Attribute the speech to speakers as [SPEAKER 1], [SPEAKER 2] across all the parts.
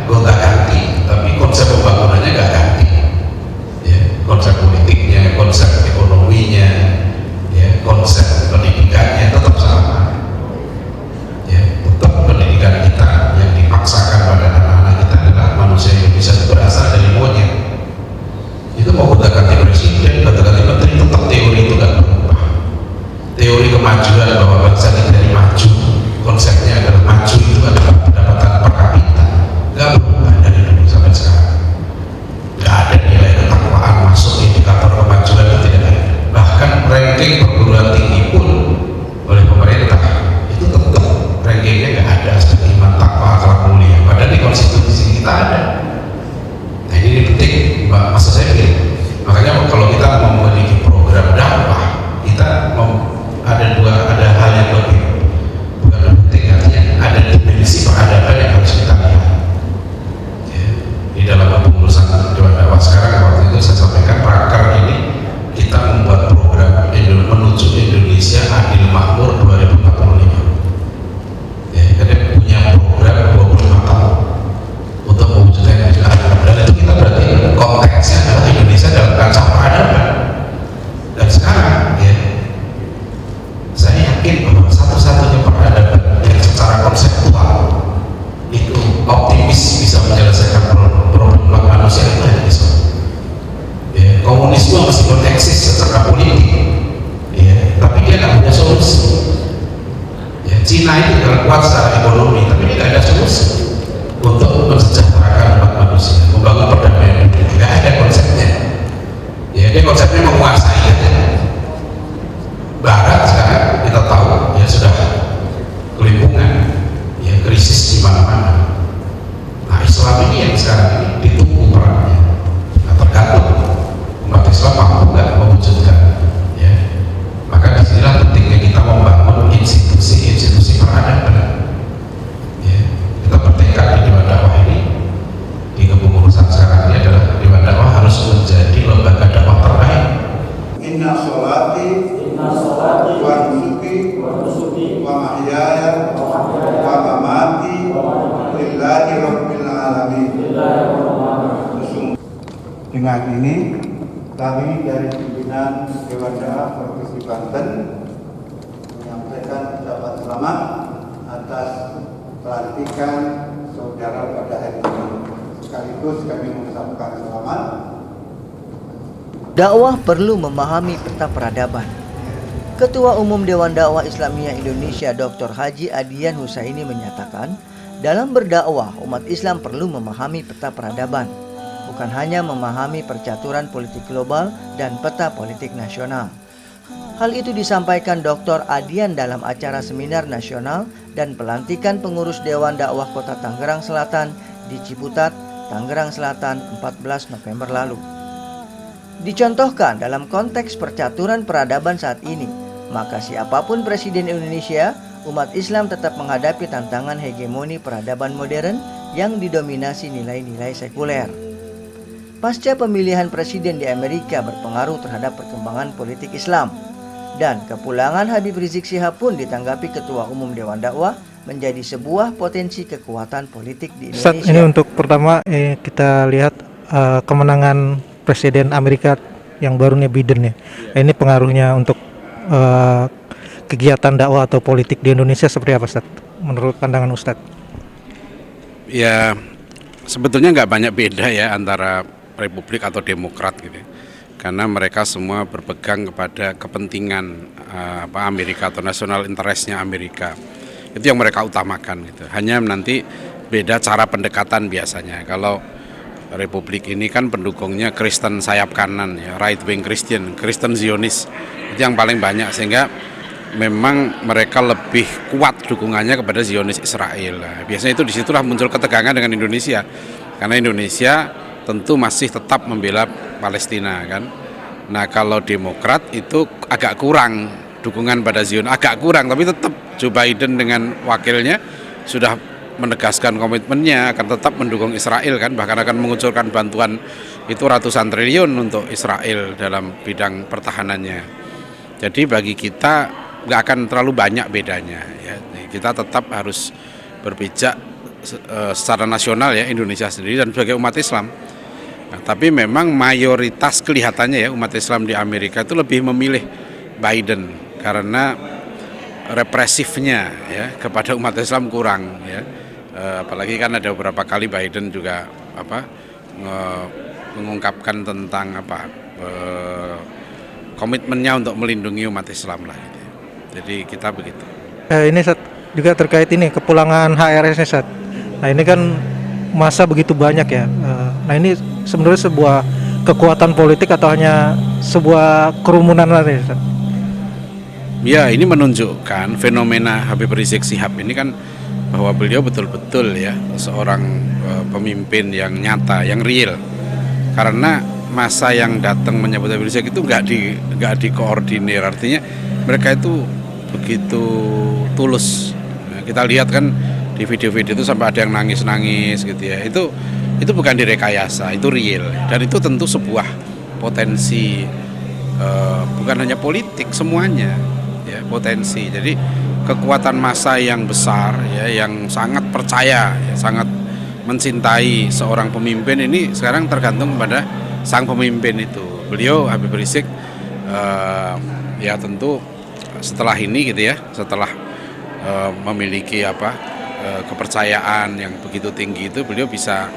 [SPEAKER 1] gonta ganti, tapi konsep pembangunannya nggak ganti. Ya, konsep politiknya, konsep ekonominya, ya, konsep pendidikannya tetap sama. Ya, tetap pendidikan kita yang dipaksakan pada anak-anak kita adalah manusia Indonesia itu berasal dari monyet. Itu mau gonta ganti presiden, gonta ganti menteri, tetap teori itu nggak berubah. Teori kemajuan bahwa bangsa kita ini maju, konsepnya adalah maju itu adalah pendapatan per kapita, nggak berubah dari dulu sampai sekarang. Nggak ada nilai ketakwaan masuk indikator kemajuan, itu tidak ada. Bahkan ranking perguruan tinggi pun oleh pemerintah itu tetap rankingnya nggak ada seperti iman, takwa, akhlak mulia. Padahal di konstitusi kita ada. Nah ini penting, maksud saya begini. Makanya kalau kita memiliki program dakwah, kita ada hal yang lebih bukan penting, artinya ada dimensi peradaban yang harus kita lihat. Ya, di dalam pengurusan Dewan Dakwah sekarang, waktu itu saya sampaikan prakar ini kita membuat program menuju Indonesia adil makmur 2045. Ya, kita punya program 25 tahun untuk mewujudkan Indonesia adil makmur, dan itu kita berarti konteksnya adalah Indonesia dalam kancah peradaban. Dan sekarang ya, saya yakin bahwa satu-satunya peradaban yang secara konseptual itu optimis bisa menyelesaikan problem manusia itu hanya Islam. Ya, komunisme meskipun eksis secara politik, ya, tapi dia nggak punya solusi. Ya, Cina itu kuat secara ekonomi, tapi dia nggak ada solusi untuk mensejahterakan umat manusia, membangun perdamaian dunia. Nggak ada konsepnya. Ya, dia konsepnya menguasai aja. Barat sekarang kita tahu ya sudah kelimpungan, ya krisis di mana-mana. Nah Islam ini yang sekarang ini ditunggu perannya. Nah, tergantung umat Islam mampu nggak mewujudkan. Ya, maka disinilah pentingnya kita membangun institusi-institusi peradaban. Ya, kita bertekad di Dewan Dakwah ini, di kepengurusan sekarang ini adalah Dewan Dakwah harus menjadi lembaga dakwah terbaik.
[SPEAKER 2] Inna sholati wa nusuki wa mahyaya wa mamati lillahi rabbil alamin. Dengan ini kami dari pimpinan Dewan Dakwah Provinsi Banten menyampaikan ucapan selamat atas pelantikan saudara pada hari ini. Sekaligus kami mengucapkan selamat.
[SPEAKER 3] Dakwah perlu memahami peta peradaban. Ketua Umum Dewan Dakwah Islamiyah Indonesia Dr. Haji Adian Husaini menyatakan, dalam berdakwah umat Islam perlu memahami peta peradaban, bukan hanya memahami percaturan politik global dan peta politik nasional. Hal itu disampaikan Dr. Adian dalam acara seminar nasional dan pelantikan pengurus Dewan Dakwah Kota Tangerang Selatan di Ciputat, Tangerang Selatan 14 November lalu. Dicontohkan dalam konteks percaturan peradaban saat ini, maka siapapun Presiden Indonesia, umat Islam tetap menghadapi tantangan hegemoni peradaban modern yang didominasi nilai-nilai sekuler. Pasca pemilihan presiden di Amerika berpengaruh terhadap perkembangan politik Islam, dan kepulangan Habib Rizik Syihab pun ditanggapi Ketua Umum Dewan Dakwah menjadi sebuah potensi kekuatan politik di Indonesia.
[SPEAKER 4] Ustaz, ini untuk pertama kita lihat kemenangan Presiden Amerika yang barunya Biden ya. Ini pengaruhnya untuk kegiatan dakwah atau politik di Indonesia seperti apa, Ustaz? Menurut pandangan Ustaz?
[SPEAKER 5] Ya, sebetulnya nggak banyak beda ya antara Republik atau Demokrat gitu. Karena mereka semua berpegang kepada kepentingan Amerika atau national interest-nya Amerika. Itu yang mereka utamakan gitu. Hanya nanti beda cara pendekatan biasanya. Kalau Republik ini kan pendukungnya Kristen sayap kanan ya, right wing Kristen Zionis, itu yang paling banyak, sehingga memang mereka lebih kuat dukungannya kepada Zionis Israel. Nah, biasanya itu disitulah muncul ketegangan dengan Indonesia, karena Indonesia tentu masih tetap membela Palestina kan. Nah kalau Demokrat itu agak kurang dukungan pada Zionis, agak kurang, tapi tetap Joe Biden dengan wakilnya sudah menegaskan komitmennya akan tetap mendukung Israel kan, bahkan akan mengucurkan bantuan itu ratusan triliun untuk Israel dalam bidang pertahanannya. Jadi bagi kita nggak akan terlalu banyak bedanya ya. Kita tetap harus berpijak secara nasional ya Indonesia sendiri dan sebagai umat Islam. Nah, tapi memang mayoritas kelihatannya ya umat Islam di Amerika itu lebih memilih Biden karena represifnya ya kepada umat Islam kurang ya. Apalagi kan ada beberapa kali Biden juga mengungkapkan tentang komitmennya untuk melindungi umat Islam lah gitu. Jadi kita begitu.
[SPEAKER 4] Ini Sat, juga terkait ini kepulangan HRS-nya Sat. Nah ini kan masa begitu banyak ya. Nah ini sebenarnya sebuah kekuatan politik atau hanya sebuah kerumunan lain Sat?
[SPEAKER 5] Ya, ini menunjukkan fenomena Habib Rizik Syihab ini kan bahwa beliau betul-betul ya seorang pemimpin yang nyata, yang real. Karena masa yang datang menyambut Habib Rizik itu nggak dikoordinir, artinya mereka itu begitu tulus. Nah, kita lihat kan di video-video itu sampai ada yang nangis-nangis gitu ya. Itu bukan direkayasa, itu real. Dan itu tentu sebuah potensi bukan hanya politik, semuanya ya potensi. Jadi kekuatan massa yang besar ya, yang sangat percaya ya, sangat mencintai seorang pemimpin ini sekarang tergantung pada sang pemimpin itu. Beliau Habib Rizik ya tentu setelah ini gitu ya, setelah memiliki kepercayaan yang begitu tinggi itu, beliau bisa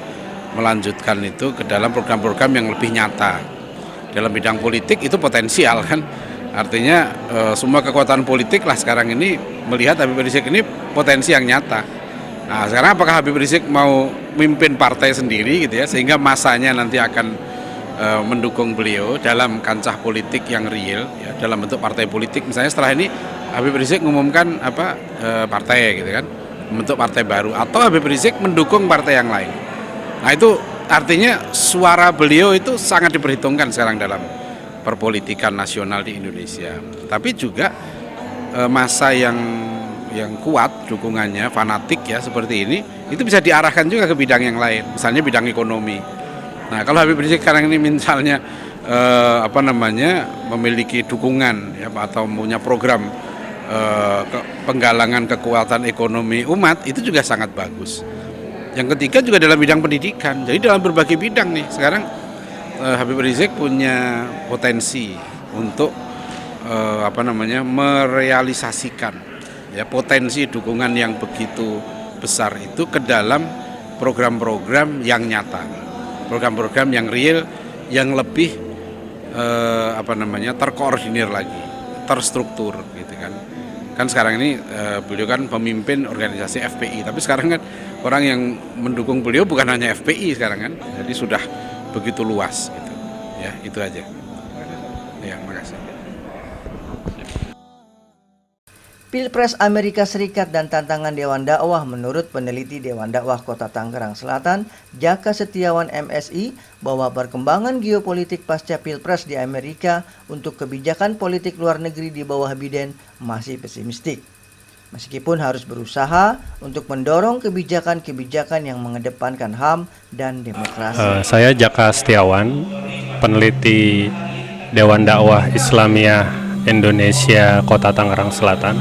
[SPEAKER 5] melanjutkan itu ke dalam program-program yang lebih nyata. Dalam bidang politik itu potensial kan. Artinya semua kekuatan politik lah sekarang ini melihat Habib Rizik ini potensi yang nyata. Nah sekarang apakah Habib Rizik mau mimpin partai sendiri gitu ya, sehingga masanya nanti akan mendukung beliau dalam kancah politik yang real ya, dalam bentuk partai politik. Misalnya setelah ini Habib Rizik mengumumkan partai gitu kan, membentuk partai baru, atau Habib Rizik mendukung partai yang lain. Nah itu artinya suara beliau itu sangat diperhitungkan sekarang dalam perpolitikan nasional di Indonesia. Tapi juga masa yang kuat dukungannya, fanatik ya seperti ini, itu bisa diarahkan juga ke bidang yang lain, misalnya bidang ekonomi. Nah kalau Habib Rizik sekarang ini misalnya memiliki dukungan ya, atau punya program penggalangan kekuatan ekonomi umat, itu juga sangat bagus. Yang ketiga juga dalam bidang pendidikan. Jadi dalam berbagai bidang nih sekarang Habib Rizik punya potensi untuk merealisasikan ya potensi dukungan yang begitu besar itu ke dalam program-program yang nyata, program-program yang real, yang lebih terkoordinir lagi, terstruktur gitu kan. Kan sekarang ini beliau kan pemimpin organisasi FPI, tapi sekarang kan orang yang mendukung beliau bukan hanya FPI sekarang kan, jadi sudah begitu luas gitu. Ya, itu aja. Ya, makasih.
[SPEAKER 3] Pilpres Amerika Serikat dan tantangan Dewan Dakwah. Menurut peneliti Dewan Dakwah Kota Tangerang Selatan, Jaka Setiawan MSI, bahwa perkembangan geopolitik pasca Pilpres di Amerika untuk kebijakan politik luar negeri di bawah Biden masih pesimistik. Meskipun harus berusaha untuk mendorong kebijakan-kebijakan yang mengedepankan HAM dan demokrasi.
[SPEAKER 6] Saya Jaka Setiawan, peneliti Dewan Dakwah Islamiyah Indonesia Kota Tangerang Selatan.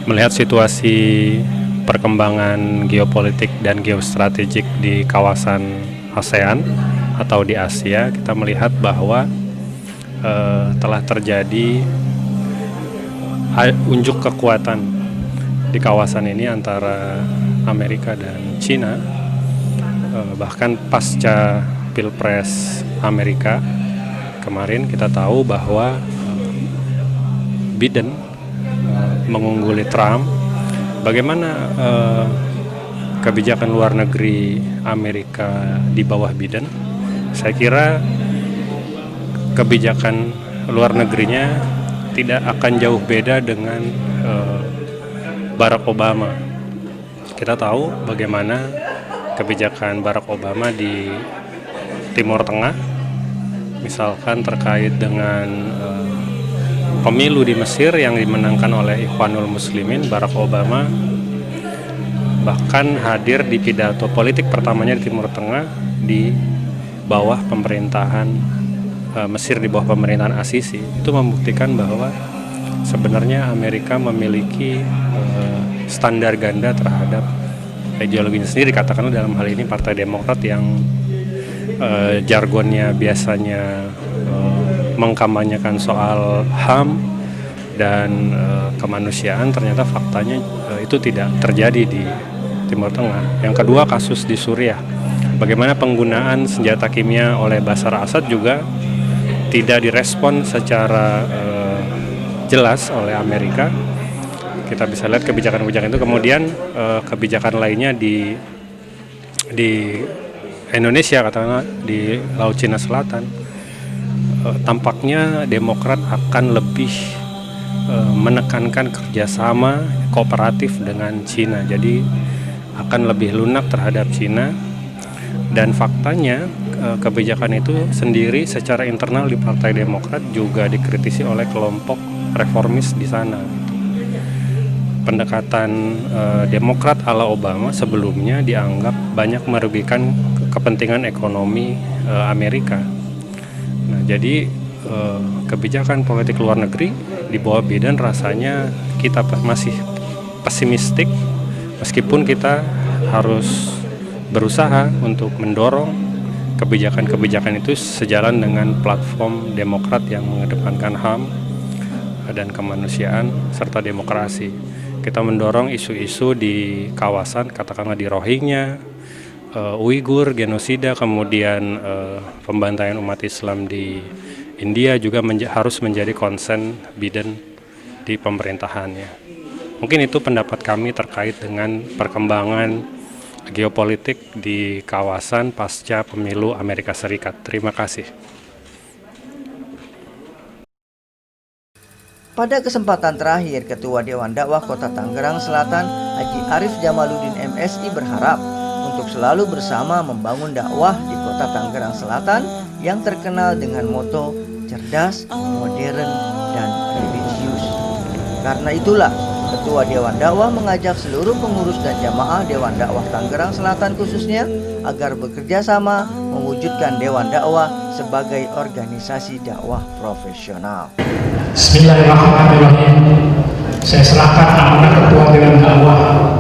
[SPEAKER 6] Melihat situasi perkembangan geopolitik dan geostrategik di kawasan ASEAN atau di Asia, kita melihat bahwa telah terjadi unjuk kekuatan di kawasan ini antara Amerika dan Cina. Bahkan pasca Pilpres Amerika kemarin kita tahu bahwa Biden mengungguli Trump. Bagaimana kebijakan luar negeri Amerika di bawah Biden? Saya kira kebijakan luar negerinya tidak akan jauh beda dengan Barack Obama. Kita tahu bagaimana kebijakan Barack Obama di Timur Tengah, misalkan terkait dengan pemilu di Mesir yang dimenangkan oleh Ikhwanul Muslimin. Barack Obama bahkan hadir di pidato politik pertamanya di Timur Tengah di bawah pemerintahan Mesir, di bawah pemerintahan Asisi. Itu membuktikan bahwa sebenarnya Amerika memiliki standar ganda terhadap ideologinya sendiri, katakanlah dalam hal ini Partai Demokrat yang jargonnya biasanya mengkampanyekan soal HAM dan kemanusiaan, ternyata faktanya itu tidak terjadi di Timur Tengah. Yang kedua, kasus di Suriah, bagaimana penggunaan senjata kimia oleh Bashar Assad juga tidak direspon secara jelas oleh Amerika. Kita bisa lihat kebijakan-kebijakan itu. Kemudian kebijakan lainnya di Indonesia, katakanlah di Laut Cina Selatan, tampaknya Demokrat akan lebih menekankan kerjasama kooperatif dengan Cina, jadi akan lebih lunak terhadap Cina. Dan faktanya kebijakan itu sendiri secara internal di Partai Demokrat juga dikritisi oleh kelompok reformis di sana. Pendekatan Demokrat ala Obama sebelumnya dianggap banyak merugikan kepentingan ekonomi Amerika. Nah, jadi kebijakan politik luar negeri di bawah Biden rasanya kita masih pesimistik, meskipun kita harus berusaha untuk mendorong kebijakan-kebijakan itu sejalan dengan platform Demokrat yang mengedepankan HAM dan kemanusiaan serta demokrasi. Kita mendorong isu-isu di kawasan, katakanlah di Rohingya, Uighur, genosida, kemudian pembantaian umat Islam di India juga harus menjadi konsen Biden di pemerintahannya. Mungkin itu pendapat kami terkait dengan perkembangan geopolitik di kawasan pasca pemilu Amerika Serikat. Terima kasih.
[SPEAKER 3] Pada kesempatan terakhir, Ketua Dewan Dakwah Kota Tangerang Selatan, Haji Arif Jamaluddin MSI berharap untuk selalu bersama membangun dakwah di Kota Tangerang Selatan yang terkenal dengan moto cerdas, modern, dan religius. Karena itulah, Ketua Dewan Dakwah mengajak seluruh pengurus dan jamaah Dewan Dakwah Tangerang Selatan khususnya agar bekerja sama mewujudkan Dewan Dakwah sebagai organisasi dakwah profesional.
[SPEAKER 7] Bismillahirrahmanirrahim. Saya serahkan amanah Ketua Dewan Dakwah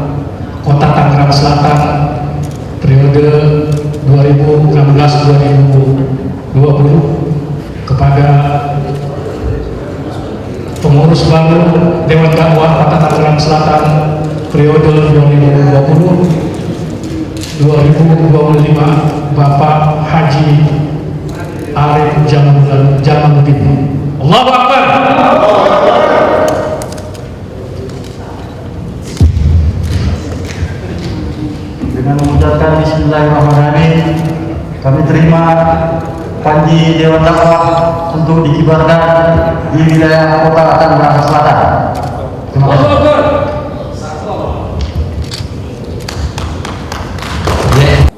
[SPEAKER 7] Kota Tangerang Selatan periode 2016-2020 kepada pengurus baru Dewan Dakwah Kota Tangerang Selatan periode 2020-2025, Bapak Haji Arif Jamaluddin. Allahu Akbar. Dengan mengucapkan Bismillahirrahmanirrahim, kami terima Panji Dewan Dakwah untuk dikibarkan di wilayah Kota Tangerang Selatan. Terima kasih.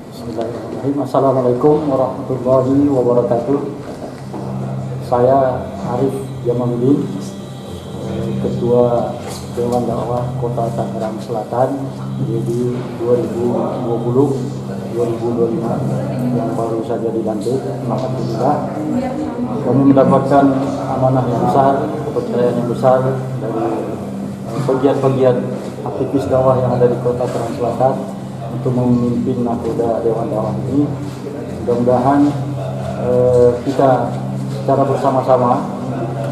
[SPEAKER 7] Bismillahirrahmanirrahim. Assalamualaikum warahmatullahi wabarakatuh. Saya Arif Jamaluddin, Ketua Dewan Dakwah Kota Tangerang Selatan jadi 2020-2025 yang baru saja dilantik. Alhamdulillah kami mendapatkan amanah yang besar, kepercayaan yang besar dari pegiat-pegiat aktivis dakwah yang ada di Kota Tangerang Selatan untuk memimpin nakoda Dewan Dakwah ini. Mudah-mudahan kita secara bersama-sama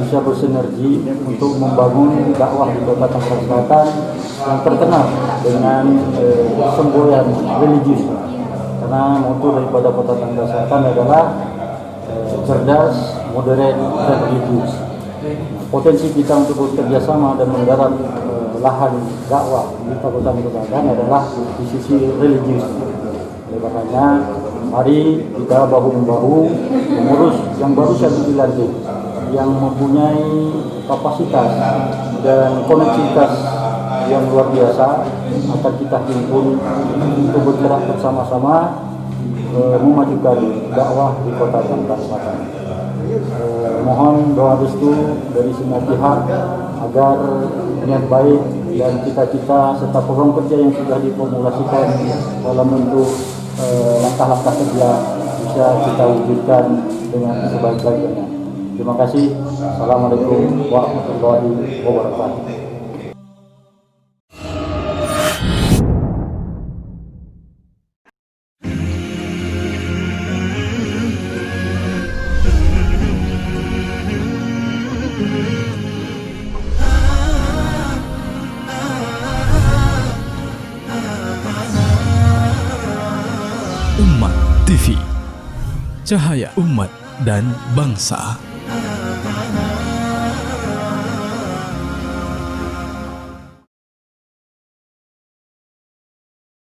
[SPEAKER 7] bisa bersinergi untuk membangun dakwah di Kota Tangerang Selatan yang terkenal dengan semboyan religius. Karena moto daripada Kota Tangerang Selatan adalah cerdas, modern, dan religius. Potensi kita untuk bekerja sama dan menggarap lahan dakwah di Kota Tangerang Selatan adalah di sisi religius. Oleh karenanya, mari kita bahu-membahu mengurus yang baru saja dilantik, yang mempunyai kapasitas dan koneksitas yang luar biasa, akan kita himpun untuk bergerak bersama-sama memajukan dakwah di Kota Tangerang Selatan. Mohon doa restu dari semua pihak agar niat baik dan cita-cita serta program kerja yang sudah diformulasikan dalam bentuk langkah-langkah kerja bisa kita wujudkan dengan sebaik-baiknya. Terima kasih. Assalamualaikum warahmatullahi wabarakatuh.
[SPEAKER 8] Umat TV, cahaya umat dan bangsa.